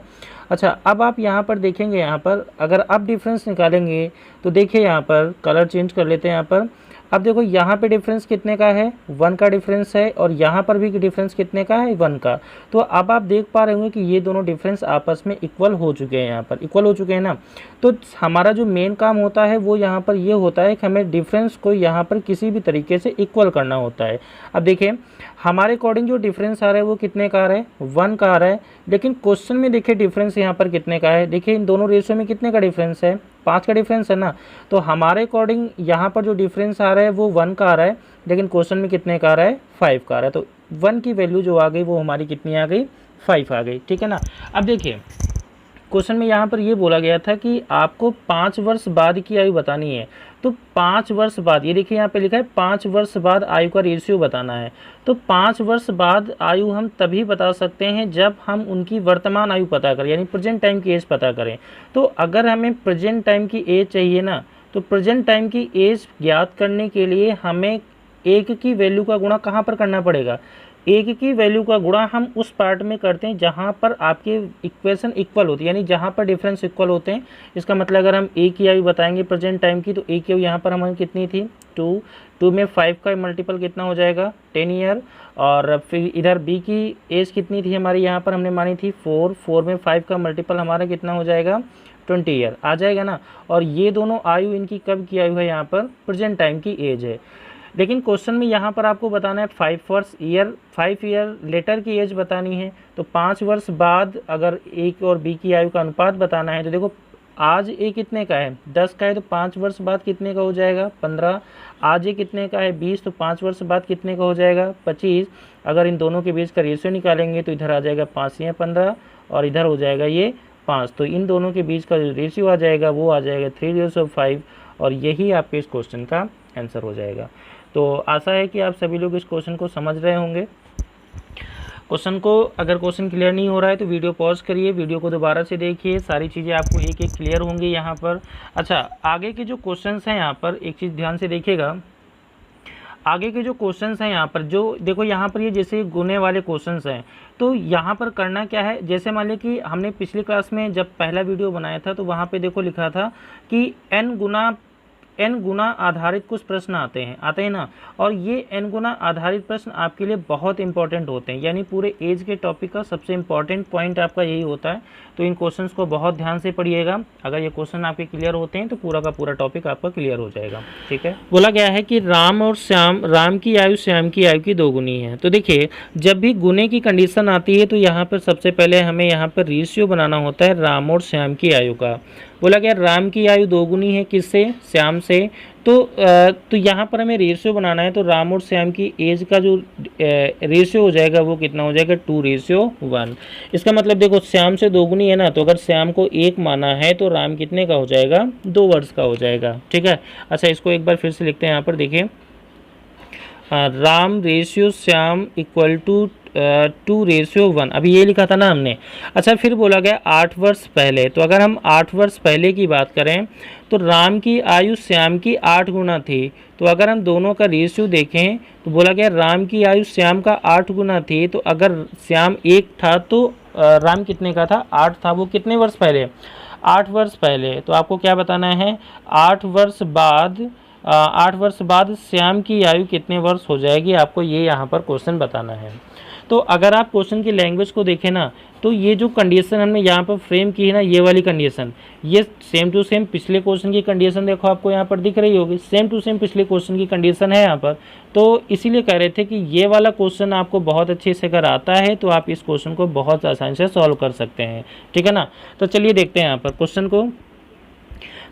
अच्छा, अब आप यहाँ पर देखेंगे, यहाँ पर अगर आप डिफरेंस निकालेंगे तो देखिए यहाँ पर कलर चेंज कर लेते हैं। यहाँ पर अब देखो यहाँ पे डिफरेंस कितने का है, 1 का डिफरेंस है, और यहाँ पर भी डिफरेंस कितने का है, 1 का। तो अब आप देख पा रहे होंगे कि ये दोनों डिफरेंस आपस में इक्वल हो चुके हैं, यहाँ पर इक्वल हो चुके हैं ना। तो हमारा जो मेन काम होता है वो यहाँ पर ये होता है कि हमें डिफरेंस को यहाँ पर किसी भी तरीके से इक्वल करना होता है। अब देखिए हमारे अकॉर्डिंग जो डिफरेंस आ रहा है वो कितने का आ रहा है, 1 का आ रहा है, लेकिन क्वेश्चन में देखिए डिफरेंस यहाँ पर कितने का है। देखिए इन दोनों रेशियो में कितने का डिफरेंस है, 5 का डिफरेंस है ना। तो हमारे अकॉर्डिंग यहाँ पर जो डिफरेंस आ रहा है वो 1 का आ रहा है, लेकिन क्वेश्चन में कितने का आ रहा है, 5 का आ रहा है। तो 1 की वैल्यू जो आ गई वो हमारी कितनी आ गई, 5 आ गई, ठीक है ना। अब देखिए क्वेश्चन में यहाँ पर ये बोला गया था कि आपको 5 वर्ष बाद की आयु बतानी है। तो 5 वर्ष बाद, ये देखिए यहाँ पे लिखा है 5 वर्ष बाद आयु का रेशियो बताना है। तो 5 वर्ष बाद आयु हम तभी बता सकते हैं जब हम उनकी वर्तमान आयु पता करें, यानी प्रेजेंट टाइम की एज पता करें। तो अगर हमें प्रेजेंट टाइम की एज चाहिए ना, तो प्रेजेंट टाइम की एज ज्ञात करने के लिए हमें 1 की वैल्यू का गुणा कहाँ पर करना पड़ेगा, 1 की वैल्यू का गुणा हम उस पार्ट में करते हैं जहाँ पर आपके इक्वेशन इक्वल होती है, यानी जहाँ पर डिफरेंस इक्वल होते हैं। इसका मतलब अगर हम A की आयु बताएंगे प्रेजेंट टाइम की, तो A की आयु यहाँ पर हमारी कितनी थी, 2 में 5 का मल्टीपल कितना हो जाएगा, 10 ईयर। और फिर इधर B की एज कितनी थी हमारी, यहाँ पर हमने मानी थी 4 में 5 का मल्टीपल हमारा कितना हो जाएगा, 20 ईयर आ जाएगा ना। और ये दोनों आयु इनकी कब की आयु है, यहाँ पर प्रेजेंट टाइम की एज है। लेकिन क्वेश्चन में यहाँ पर आपको बताना है 5 ईयर लेटर की एज बतानी है। तो 5 वर्ष बाद अगर A और B की आयु का अनुपात बताना है, तो देखो आज ए कितने का है 10 का है, तो 5 वर्ष बाद कितने का हो जाएगा 15। आज ये कितने का है 20, तो 5 वर्ष बाद कितने का हो जाएगा 25। अगर इन दोनों के बीच का रेशियो निकालेंगे तो इधर आ जाएगा 5 या 15 और इधर हो जाएगा ये 5, तो इन दोनों के बीच का जो रेशियो आ जाएगा वो आ जाएगा 3/5 और यही आपके इस क्वेश्चन का आंसर हो जाएगा। तो आशा है कि आप सभी लोग इस क्वेश्चन को समझ रहे होंगे। क्वेश्चन को अगर क्वेश्चन क्लियर नहीं हो रहा है तो वीडियो पॉज करिए, वीडियो को दोबारा से देखिए, सारी चीज़ें आपको एक एक क्लियर होंगी यहाँ पर। अच्छा, आगे के जो क्वेश्चंस हैं यहाँ पर एक चीज़ ध्यान से देखिएगा, आगे के जो क्वेश्चंस हैं यहाँ पर जो देखो यहाँ पर ये जैसे गुने वाले क्वेश्चंस हैं, तो यहाँ पर करना क्या है, जैसे मान लीजिए कि हमने पिछली क्लास में जब पहला वीडियो बनाया था तो वहाँ पे देखो लिखा था कि n गुना आधारित कुछ प्रश्न आते हैं ना, और ये n गुना आधारित प्रश्न आपके लिए बहुत इंपॉर्टेंट होते हैं, यानी पूरे एज के टॉपिक का सबसे इंपॉर्टेंट पॉइंट आपका यही होता है। तो इन क्वेश्चंस को बहुत ध्यान से पढ़िएगा, अगर ये क्वेश्चन आपके क्लियर होते हैं तो पूरा का पूरा टॉपिक आपका क्लियर हो जाएगा। ठीक है, बोला गया है कि राम की आयु श्याम की आयु की 2 गुनी है। तो देखिए जब भी गुने की कंडीशन आती है तो यहाँ पर सबसे पहले हमें यहाँ पर रेशियो बनाना होता है राम और श्याम की आयु का। बोला गया राम की आयु 2 गुनी है किससे, श्याम से, तो यहाँ पर हमें रेशियो बनाना है, तो राम और श्याम की एज का जो रेशियो हो जाएगा वो कितना हो जाएगा 2:1। इसका मतलब देखो श्याम से 2 गुनी है ना, तो अगर श्याम को 1 माना है तो राम कितने का हो जाएगा 2 वर्ष का हो जाएगा। ठीक है, अच्छा इसको एक बार फिर से लिखते हैं यहाँ पर, देखिए Ram ratio Shyam equal to 2:1, अभी ये लिखा था ना हमने। अच्छा फिर बोला गया 8 वर्ष पहले, तो अगर हम 8 वर्ष पहले की बात करें तो राम की आयु श्याम की 8 गुना थी, तो अगर हम दोनों का रेशियो देखें तो बोला गया राम की आयु श्याम का 8 गुना थी, तो अगर श्याम 1 था तो राम कितने का था 8 था, वो कितने वर्ष पहले 8 वर्ष पहले। तो आपको क्या बताना है 8 वर्ष बाद श्याम की आयु कितने वर्ष हो जाएगी, आपको ये यहाँ पर क्वेश्चन बताना है। तो अगर आप क्वेश्चन की लैंग्वेज को देखें ना, तो ये जो कंडीशन हमने यहाँ पर फ्रेम की है ना, ये वाली कंडीशन, ये सेम टू सेम पिछले क्वेश्चन की कंडीशन देखो आपको यहाँ पर दिख रही होगी, सेम टू सेम पिछले क्वेश्चन की कंडीशन है यहाँ पर। तो इसीलिए कह रहे थे कि ये वाला क्वेश्चन आपको बहुत अच्छे से अगर आता है तो आप इस क्वेश्चन को बहुत आसानी से सॉल्व कर सकते हैं। ठीक है ना, तो चलिए देखते हैं यहाँ पर क्वेश्चन को।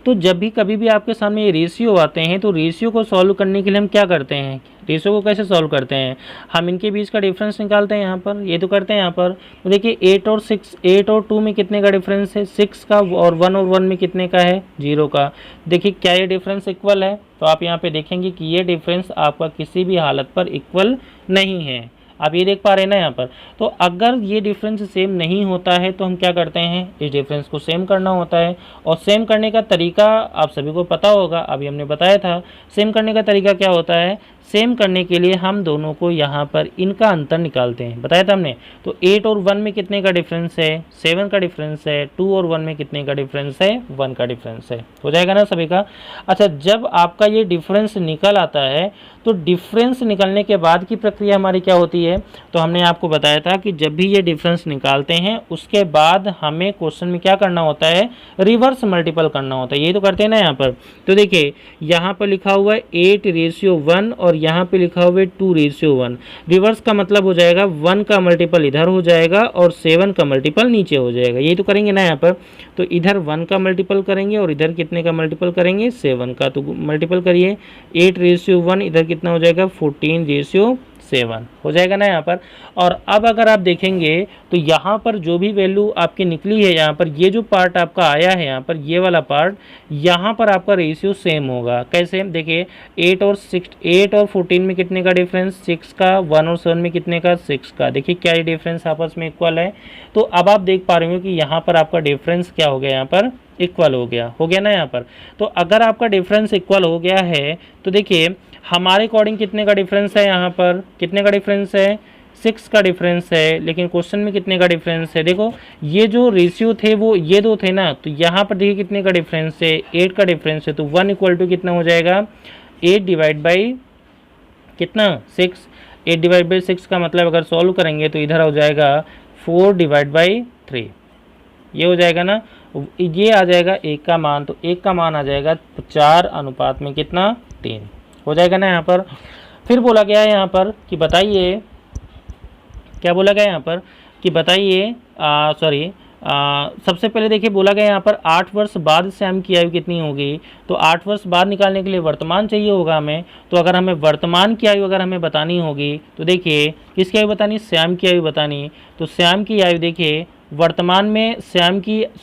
तो जब भी कभी भी आपके सामने ये रेशियो आते हैं तो रेशियो को सॉल्व करने के लिए हम क्या करते हैं, रेशियो को कैसे सॉल्व करते हैं, हम इनके बीच का डिफरेंस निकालते हैं। यहाँ पर ये तो करते हैं यहाँ पर, तो देखिए 8 और 2 में कितने का डिफरेंस है 6 का, और 1 और 1 में कितने का है 0 का। देखिए क्या ये डिफरेंस इक्वल है, तो आप यहाँ पे देखेंगे कि ये डिफरेंस आपका किसी भी हालत पर इक्वल नहीं है। आप ये देख पा रहे हैं ना यहाँ पर। तो अगर ये डिफरेंस सेम नहीं होता है तो हम क्या करते हैं, इस डिफरेंस को सेम करना होता है। और सेम करने का तरीका आप सभी को पता होगा, अभी हमने बताया था। सेम करने का तरीका क्या होता है, सेम करने के लिए हम दोनों को यहाँ पर इनका अंतर निकालते हैं, बताया था हमने। तो 8 और 1 में कितने का डिफरेंस है 7 का डिफरेंस है, 2 और 1 में कितने का डिफरेंस है 1 का डिफरेंस है, हो जाएगा ना सभी का। अच्छा जब आपका ये डिफरेंस निकल आता है तो डिफरेंस निकलने के बाद की प्रक्रिया हमारी क्या होती है, तो हमने आपको बताया था कि जब भी ये डिफरेंस निकालते हैं उसके बाद हमें क्वेश्चन में क्या करना होता है, रिवर्स मल्टीपल करना होता है। ये तो करते हैं ना यहाँ पर। तो देखिए यहाँ पर लिखा हुआ है 8:1 और यहाँ पे लिखा हुआ है 2:1। रिवर्स का मतलब हो जाएगा 1 का मल्टीपल इधर हो जाएगा और 7 का मल्टीपल नीचे हो जाएगा। ये तो करेंगे ना यहाँ पर। तो इधर 1 का मल्टीपल करेंगे और इधर कितने का मल्टीपल करेंगे 7 का। तो मल्टीपल करिए 8:1, इधर कितना हो जाएगा 14:7 हो जाएगा ना यहाँ पर। और अब अगर आप देखेंगे तो यहाँ पर जो भी वैल्यू आपकी निकली है, यहाँ पर ये जो पार्ट आपका आया है यहाँ पर, ये वाला पार्ट, यहाँ पर आपका रेशियो सेम होगा। कैसे, देखिए 8 और 14 में कितने का डिफरेंस 6 का, 1 और 7 में कितने का 6 का। देखिए क्या ये डिफरेंस आपस में इक्वल है। तो अब आप देख पा रहे हो कि यहाँ पर आपका डिफरेंस क्या हो गया, यहाँ पर इक्वल हो गया ना यहाँ पर। तो अगर आपका डिफरेंस इक्वल हो गया है तो देखिए हमारे अकॉर्डिंग कितने का डिफरेंस है, यहाँ पर कितने का डिफरेंस है 6 का डिफरेंस है, लेकिन क्वेश्चन में कितने का डिफरेंस है। देखो ये जो रेशियो थे वो ये दो थे ना, तो यहाँ पर देखिए कितने का डिफरेंस है 8 का डिफरेंस है। तो 1 इक्वल टू कितना हो जाएगा 8 डिवाइड बाई कितना 6। 8 डिवाइड बाई 6 का मतलब अगर सॉल्व करेंगे तो इधर हो जाएगा 4 डिवाइड बाई 3, ये हो जाएगा ना, ये आ जाएगा 1 का मान। तो 1 का मान आ जाएगा 4 अनुपात में कितना 3 हो जाएगा ना यहाँ पर। फिर बोला गया है यहाँ पर कि बताइए, क्या बोला गया यहाँ पर कि बताइए सबसे पहले देखिए बोला गया यहाँ पर 8 वर्ष बाद श्याम की आयु कितनी होगी, तो 8 वर्ष बाद निकालने के लिए वर्तमान चाहिए होगा हमें। तो अगर हमें वर्तमान की आयु अगर हमें बतानी होगी तो देखिए किसकी आयु बतानी, श्याम की आयु बतानी। तो श्याम की आयु देखिए वर्तमान में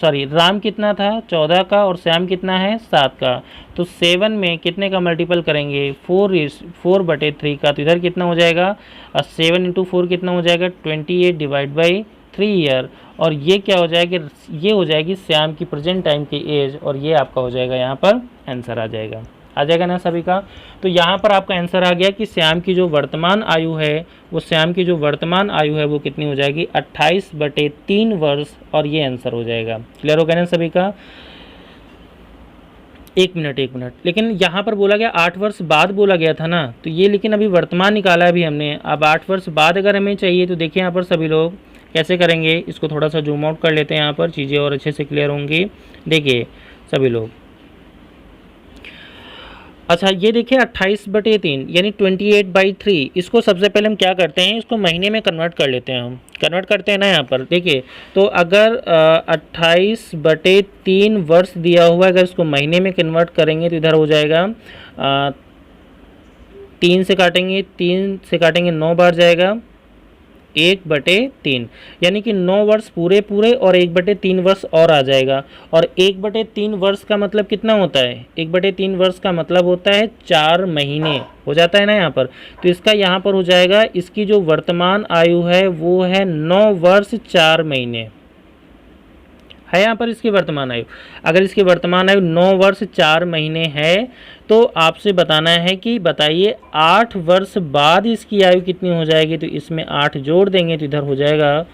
राम कितना था 14 का और श्याम कितना है 7 का। तो 7 में कितने का मल्टीपल करेंगे 4/3 का, तो इधर कितना हो जाएगा 7 × 4 कितना हो जाएगा 28 डिवाइड बाई 3 ईयर। और ये क्या हो जाएगी, ये हो जाएगी श्याम की प्रेजेंट टाइम की एज, और ये आपका हो जाएगा यहाँ पर आंसर आ जाएगा ना सभी का। तो यहाँ पर आपका आंसर आ गया कि श्याम की जो वर्तमान आयु है वो कितनी हो जाएगी 28/3 वर्ष, और ये आंसर हो जाएगा। क्लियर हो गया ना सभी का। एक मिनट, लेकिन यहाँ पर बोला गया 8 वर्ष बाद बोला गया था ना, तो ये लेकिन अभी वर्तमान निकाला है अभी हमने। अब 8 वर्ष बाद अगर हमें चाहिए तो देखिए यहाँ पर सभी लोग कैसे करेंगे, इसको थोड़ा सा जूम आउट कर लेते हैं, यहाँ पर चीज़ें और अच्छे से क्लियर होंगी। देखिए सभी लोग, अच्छा ये देखिए 28/3 यानी 28/3, इसको सबसे पहले हम क्या करते हैं, इसको महीने में कन्वर्ट कर लेते हैं। हम कन्वर्ट करते हैं ना यहाँ पर देखिए, तो अगर 28/3 वर्ष दिया हुआ है, अगर इसको महीने में कन्वर्ट करेंगे तो इधर हो जाएगा 3 से काटेंगे 9 बार जाएगा 1/3, यानी कि 9 वर्ष पूरे और 1/3 वर्ष और आ जाएगा। और 1/3 वर्ष का मतलब कितना होता है, 1/3 वर्ष का मतलब होता है 4 महीने हो जाता है ना यहाँ पर। तो इसका यहाँ पर हो जाएगा, इसकी जो वर्तमान आयु है वो है 9 वर्ष 4 महीने है यहाँ पर इसकी वर्तमान आयु। अगर इसकी वर्तमान आयु 9 वर्ष 4 महीने है तो आपसे बताना है कि बताइए 8 वर्ष बाद इसकी आयु कितनी हो जाएगी। तो इसमें 8 जोड़ देंगे तो इधर हो जाएगा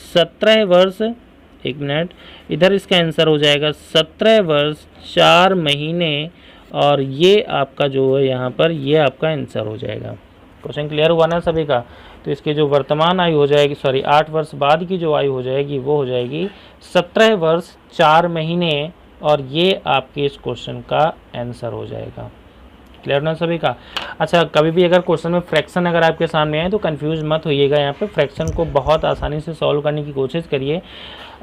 17 वर्ष, एक मिनट, इधर इसका आंसर हो जाएगा 17 वर्ष 4 महीने, और ये आपका जो है यहाँ पर ये आपका आंसर हो जाएगा। क्वेश्चन क्लियर हुआ ना सभी का। तो इसकी जो वर्तमान आयु हो जाएगी 8 वर्ष बाद की जो आयु हो जाएगी वो हो जाएगी 17 वर्ष 4 महीने, और ये आपके इस क्वेश्चन का आंसर हो जाएगा। क्लियर ना सभी का। अच्छा, कभी भी अगर क्वेश्चन में फ्रैक्शन अगर आपके सामने आए तो कंफ्यूज मत होइएगा, यहाँ पे फ्रैक्शन को बहुत आसानी से सॉल्व करने की कोशिश करिए।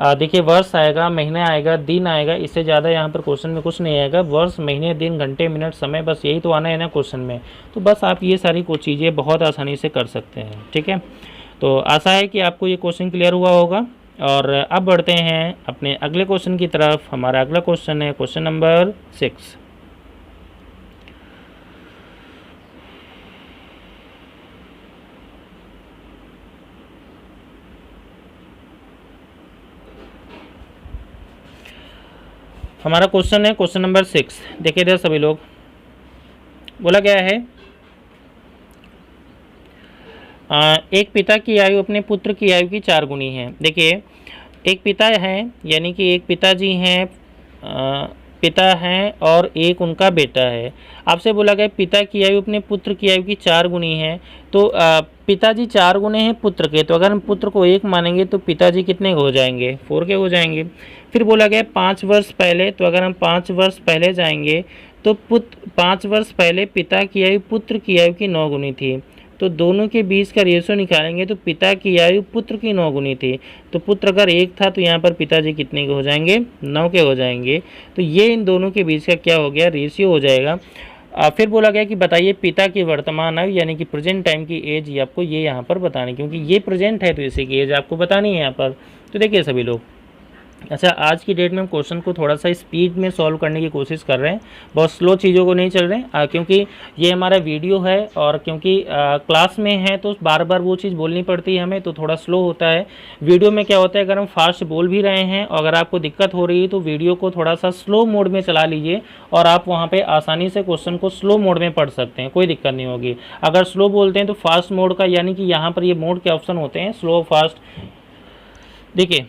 देखिए वर्ष आएगा, महीना आएगा, दिन आएगा, इससे ज़्यादा यहाँ पर क्वेश्चन में कुछ नहीं आएगा। वर्ष, महीने, दिन, घंटे, मिनट, समय, बस यही तो आना है ना क्वेश्चन में। तो बस आप ये सारी कुछ चीज़ें बहुत आसानी से कर सकते हैं। ठीक है, तो आशा है कि आपको ये क्वेश्चन क्लियर हुआ होगा। और अब बढ़ते हैं अपने अगले क्वेश्चन की तरफ। हमारा अगला क्वेश्चन है क्वेश्चन नंबर 6। हमारा क्वेश्चन है क्वेश्चन नंबर 6। देखिए इधर सभी लोग, बोला गया है एक पिता की आयु अपने पुत्र की आयु की 4 गुनी है। देखिए एक पिता है, यानी कि एक पिताजी हैं, पिता हैं और एक उनका बेटा है। आपसे बोला गया पिता की आयु अपने पुत्र की आयु की 4 गुनी है। तो पिताजी 4 गुने हैं पुत्र के, तो अगर हम पुत्र को 1 मानेंगे तो पिताजी कितने के हो जाएंगे 4 के हो जाएंगे। फिर बोला गया 5 वर्ष पहले, तो अगर हम 5 वर्ष पहले जाएंगे तो 5 वर्ष पहले पिता की आयु पुत्र की आयु की 9 गुनी थी। तो दोनों के बीच का रेशो निकालेंगे तो पिता की आयु पुत्र की 9 गुनी थी। तो पुत्र अगर 1 था तो यहाँ पर पिताजी कितने के हो जाएंगे 9 के हो जाएंगे। तो ये इन दोनों के बीच का क्या हो गया रेशियो हो जाएगा। फिर बोला गया कि बताइए पिता की वर्तमान आयु यानी कि प्रेजेंट टाइम की एज, ये आपको ये यहाँ पर बतानी, क्योंकि ये प्रेजेंट है तो इसी की एज आपको बतानी है यहाँ पर। तो देखिए सभी लोग, अच्छा आज की डेट में हम क्वेश्चन को थोड़ा सा स्पीड में सॉल्व करने की कोशिश कर रहे हैं, बहुत स्लो चीज़ों को नहीं चल रहे हैं, क्योंकि ये हमारा वीडियो है और क्योंकि क्लास में है तो बार बार वो चीज़ बोलनी पड़ती है हमें, तो थोड़ा स्लो होता है। वीडियो में क्या होता है, अगर हम फास्ट बोल भी रहे हैं और अगर आपको दिक्कत हो रही है तो वीडियो को थोड़ा सा स्लो मोड में चला लीजिए और आप वहाँ पर आसानी से क्वेश्चन को स्लो मोड में पढ़ सकते हैं, कोई दिक्कत नहीं होगी। अगर स्लो बोलते हैं तो फास्ट मोड का, यानी कि यहाँ पर ये मोड के ऑप्शन होते हैं स्लो फास्ट। देखिए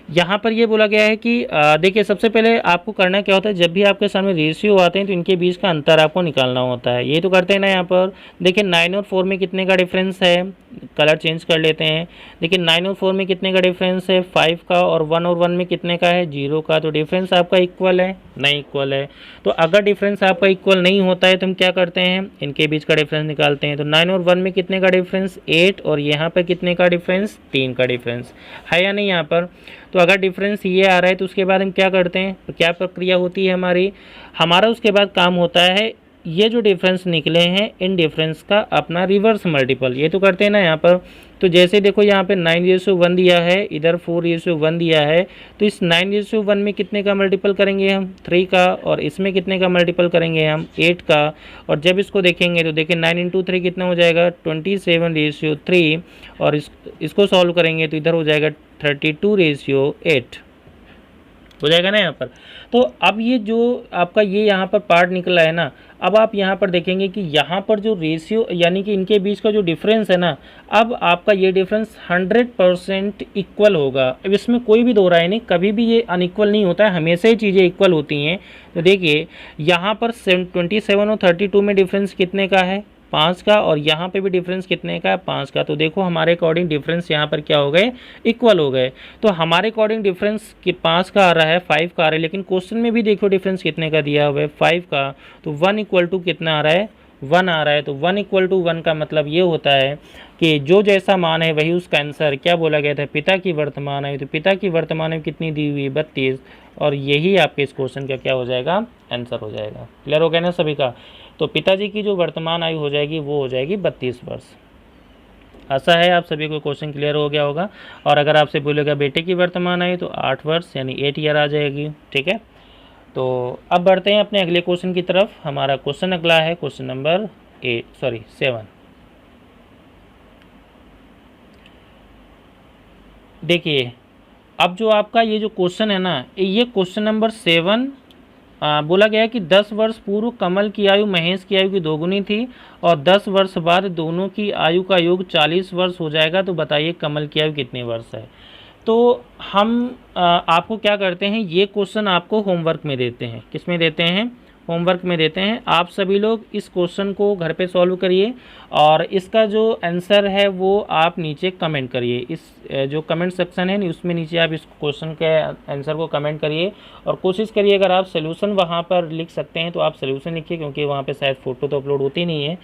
यहाँ पर ये बोला गया है कि देखिए सबसे पहले आपको करना क्या होता है, जब भी आपके सामने रेशियो आते हैं तो इनके बीच का अंतर आपको निकालना होता है। ये तो करते हैं ना। यहाँ पर देखिए 9 और 4 में कितने का डिफरेंस है, कलर चेंज कर लेते हैं। देखिए 9 और 4 में कितने का डिफरेंस है 5 का, और 1 और 1 में कितने का है 0 का। तो डिफरेंस आपका इक्वल है, नहीं इक्वल है। तो अगर डिफरेंस आपका इक्वल नहीं होता है तो हम क्या करते हैं, इनके बीच का डिफरेंस निकालते हैं। तो 9 और 1 में कितने का डिफरेंस 8, और यहाँ पर कितने का डिफरेंस 3 का डिफरेंस है या नहीं यहाँ पर। तो अगर डिफरेंस ये आ रहा है तो उसके बाद हम क्या करते हैं, तो क्या प्रक्रिया होती है हमारा उसके बाद काम होता है, ये जो डिफरेंस निकले हैं इन डिफरेंस का अपना रिवर्स मल्टीपल, ये तो करते हैं ना यहाँ पर। तो जैसे देखो यहाँ पे 9:1 दिया है, इधर 4:1 दिया है, तो इस 9:1 में कितने का मल्टीपल करेंगे हम, 3 का, और इसमें कितने का मल्टीपल करेंगे हम, 8 का। और जब इसको देखेंगे तो देखिए 9 × 3 कितना हो जाएगा, 27:3, और इसको सॉल्व करेंगे तो इधर हो जाएगा 32:8 हो जाएगा ना यहाँ पर। तो अब ये जो आपका ये यहाँ पर पार्ट निकला है ना, अब आप यहाँ पर देखेंगे कि यहाँ पर जो रेशियो यानी कि इनके बीच का जो डिफरेंस है ना, अब आपका ये डिफरेंस 100% इक्वल होगा। अब इसमें कोई भी दो राय नहीं, कभी भी ये अनइक्वल नहीं होता है, हमेशा ही चीज़ें इक्वल होती हैं। तो देखिए यहाँ पर 27 और 32 में डिफरेंस कितने का है, 5 का, और यहाँ पे भी डिफरेंस कितने का है, 5 का। तो देखो हमारे अकॉर्डिंग डिफरेंस यहाँ पर क्या हो गए, इक्वल हो गए। तो हमारे अकॉर्डिंग डिफरेंस 5 का आ रहा है, 5 का आ रहा है, लेकिन क्वेश्चन में भी देखो डिफरेंस कितने का दिया हुआ है, 5 का। तो 1 = कितना आ रहा है, 1 आ रहा है। तो 1 = 1 का मतलब ये होता है कि जो जैसा मान है वही उसका आंसर। क्या बोला गया था, पिता की वर्तमान आयु, तो पिता की वर्तमान आयु कितनी दी हुई, 32, और यही आपके इस क्वेश्चन का क्या हो जाएगा, आंसर हो जाएगा। क्लियर हो गया ना सभी का। तो पिताजी की जो वर्तमान आयु हो जाएगी वो हो जाएगी 32 वर्ष। आशा है आप सभी को क्वेश्चन क्लियर हो गया होगा। और अगर आपसे बोलेगा बेटे की वर्तमान आयु तो 8 वर्ष यानी 8 ईयर आ जाएगी। ठीक है, तो अब बढ़ते हैं अपने अगले क्वेश्चन की तरफ। हमारा क्वेश्चन अगला है क्वेश्चन नंबर 7। देखिए अब जो आपका ये जो क्वेश्चन है ना, ये क्वेश्चन नंबर 7 बोला गया कि 10 वर्ष पूर्व कमल की आयु महेश की आयु की दोगुनी थी और 10 वर्ष बाद दोनों की आयु का योग 40 वर्ष हो जाएगा। तो बताइए कमल की आयु कितने वर्ष है। तो हम आपको क्या करते हैं, ये क्वेश्चन आपको होमवर्क में देते हैं। किस में देते हैं, होमवर्क में देते हैं। आप सभी लोग इस क्वेश्चन को घर पे सॉल्व करिए और इसका जो आंसर है वो आप नीचे कमेंट करिए। इस जो कमेंट सेक्शन है उसमें नीचे आप इस क्वेश्चन के आंसर को कमेंट करिए और कोशिश करिए अगर आप सोल्यूशन वहाँ पर लिख सकते हैं तो आप सोल्यूशन लिखिए, क्योंकि वहाँ पे शायद फ़ोटो तो अपलोड होती नहीं है।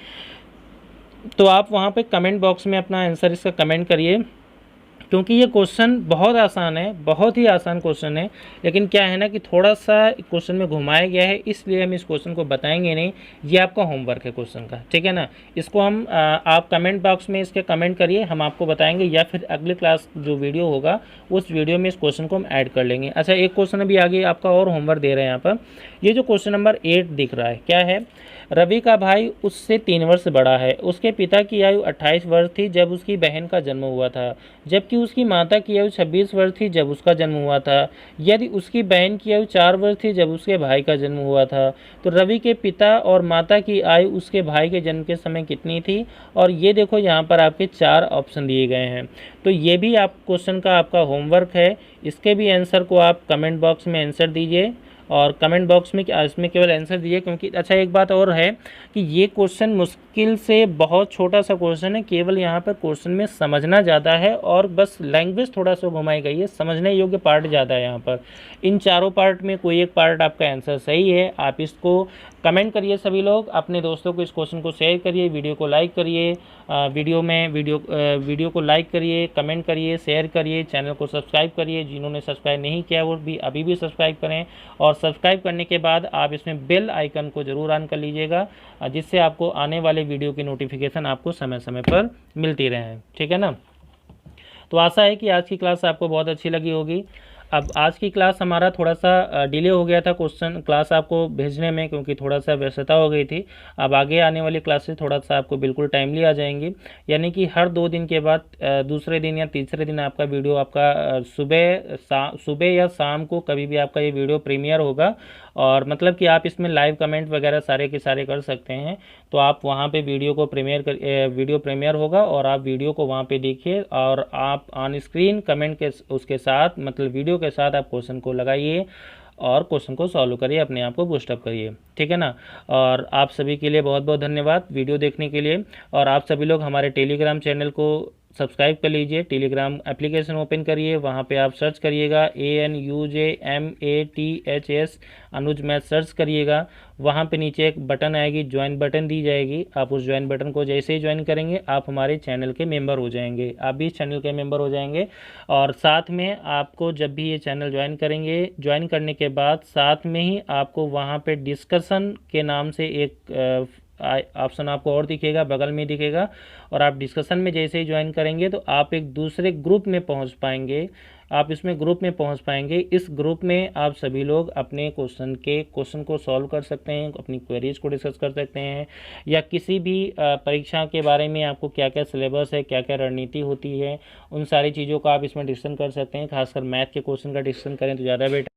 तो आप वहाँ पे कमेंट बॉक्स में अपना आंसर इसका कमेंट करिए, क्योंकि ये क्वेश्चन बहुत आसान है, बहुत ही आसान क्वेश्चन है। लेकिन क्या है ना कि थोड़ा सा क्वेश्चन में घुमाया गया है, इसलिए हम इस क्वेश्चन को बताएंगे नहीं। ये आपका होमवर्क है क्वेश्चन का, ठीक है ना। इसको हम आप कमेंट बॉक्स में इसके कमेंट करिए, हम आपको बताएंगे, या फिर अगली क्लास जो वीडियो होगा उस वीडियो में इस क्वेश्चन को हम ऐड कर लेंगे। अच्छा, एक क्वेश्चन अभी आगे आपका और होमवर्क दे रहे हैं यहाँ पर। ये जो क्वेश्चन नंबर 8 दिख रहा है, क्या है, रवि का भाई उससे 3 वर्ष बड़ा है। उसके पिता की आयु 28 वर्ष थी जब उसकी बहन का जन्म हुआ था, जबकि उसकी माता की आयु 26 वर्ष थी जब उसका जन्म हुआ था। यदि उसकी बहन की आयु 4 वर्ष थी जब उसके भाई का जन्म हुआ था, तो रवि के पिता और माता की आयु उसके भाई के जन्म के समय कितनी थी। और ये देखो यहाँ पर आपके 4 ऑप्शन दिए गए हैं। तो ये भी आप क्वेश्चन का आपका होमवर्क है। इसके भी आंसर को आप कमेंट बॉक्स में आंसर दीजिए और कमेंट बॉक्स में इसमें केवल आंसर दीजिए, क्योंकि अच्छा एक बात और है कि ये क्वेश्चन मुश्किल से बहुत छोटा सा क्वेश्चन है। केवल यहाँ पर क्वेश्चन में समझना ज़्यादा है और बस लैंग्वेज थोड़ा सा घुमाई गई है, समझने योग्य पार्ट ज़्यादा है यहाँ पर। इन चारों पार्ट में कोई एक पार्ट आपका आंसर सही है। आप इसको कमेंट करिए, सभी लोग अपने दोस्तों को इस क्वेश्चन को शेयर करिए, वीडियो को लाइक करिए, वीडियो को लाइक करिए, कमेंट करिए, शेयर करिए, चैनल को सब्सक्राइब करिए। जिन्होंने सब्सक्राइब नहीं किया वो भी अभी भी सब्सक्राइब करें, और सब्सक्राइब करने के बाद आप इसमें बेल आइकन को ज़रूर ऑन कर लीजिएगा, जिससे आपको आने वाले वीडियो की नोटिफिकेशन आपको समय समय पर मिलती रहे, ठीक है ना। तो आशा है कि आज की क्लास आपको बहुत अच्छी लगी होगी। अब आज की क्लास हमारा थोड़ा सा डिले हो गया था क्वेश्चन क्लास आपको भेजने में, क्योंकि थोड़ा सा व्यस्तता हो गई थी। अब आगे आने वाली क्लासेस थोड़ा सा आपको बिल्कुल टाइमली आ जाएंगी, यानी कि हर 2 दिन के बाद दूसरे दिन या तीसरे दिन आपका वीडियो आपका सुबह या शाम को कभी भी आपका ये वीडियो प्रीमियर होगा। और मतलब कि आप इसमें लाइव कमेंट वगैरह सारे के सारे कर सकते हैं। तो आप वहाँ पे वीडियो प्रीमियर होगा और आप वीडियो को वहाँ पे देखिए और आप ऑन स्क्रीन कमेंट के उसके साथ मतलब वीडियो के साथ आप क्वेश्चन को लगाइए और क्वेश्चन को सॉल्व करिए, अपने आप को बूस्टअप करिए, ठीक है ना। और आप सभी के लिए बहुत बहुत धन्यवाद वीडियो देखने के लिए। और आप सभी लोग हमारे टेलीग्राम चैनल को सब्सक्राइब कर लीजिए। टेलीग्राम एप्लीकेशन ओपन करिए, वहाँ पे आप सर्च करिएगा ANUJMATHS अनुज मैथ सर्च करिएगा। वहाँ पे नीचे एक बटन आएगी, ज्वाइन बटन दी जाएगी। आप उस ज्वाइन बटन को जैसे ही ज्वाइन करेंगे आप हमारे चैनल के मेंबर हो जाएंगे, आप भी इस चैनल के मेंबर हो जाएंगे। और साथ में आपको जब भी ये चैनल ज्वाइन करेंगे, ज्वाइन करने के बाद साथ में ही आपको वहाँ पे डिस्कशन के नाम से एक ऑप्शन आपको और दिखेगा, बगल में दिखेगा। और आप डिस्कशन में जैसे ही ज्वाइन करेंगे तो आप एक दूसरे ग्रुप में पहुंच पाएंगे, आप इसमें ग्रुप में पहुंच पाएंगे। इस ग्रुप में आप सभी लोग अपने क्वेश्चन को सॉल्व कर सकते हैं, अपनी क्वेरीज को डिस्कस कर सकते हैं, या किसी भी परीक्षा के बारे में आपको क्या क्या सिलेबस है, क्या क्या रणनीति होती है, उन सारी चीज़ों का आप इसमें डिस्कशन कर सकते हैं। खासकर मैथ के क्वेश्चन का डिस्कशन करें तो ज़्यादा बेटर।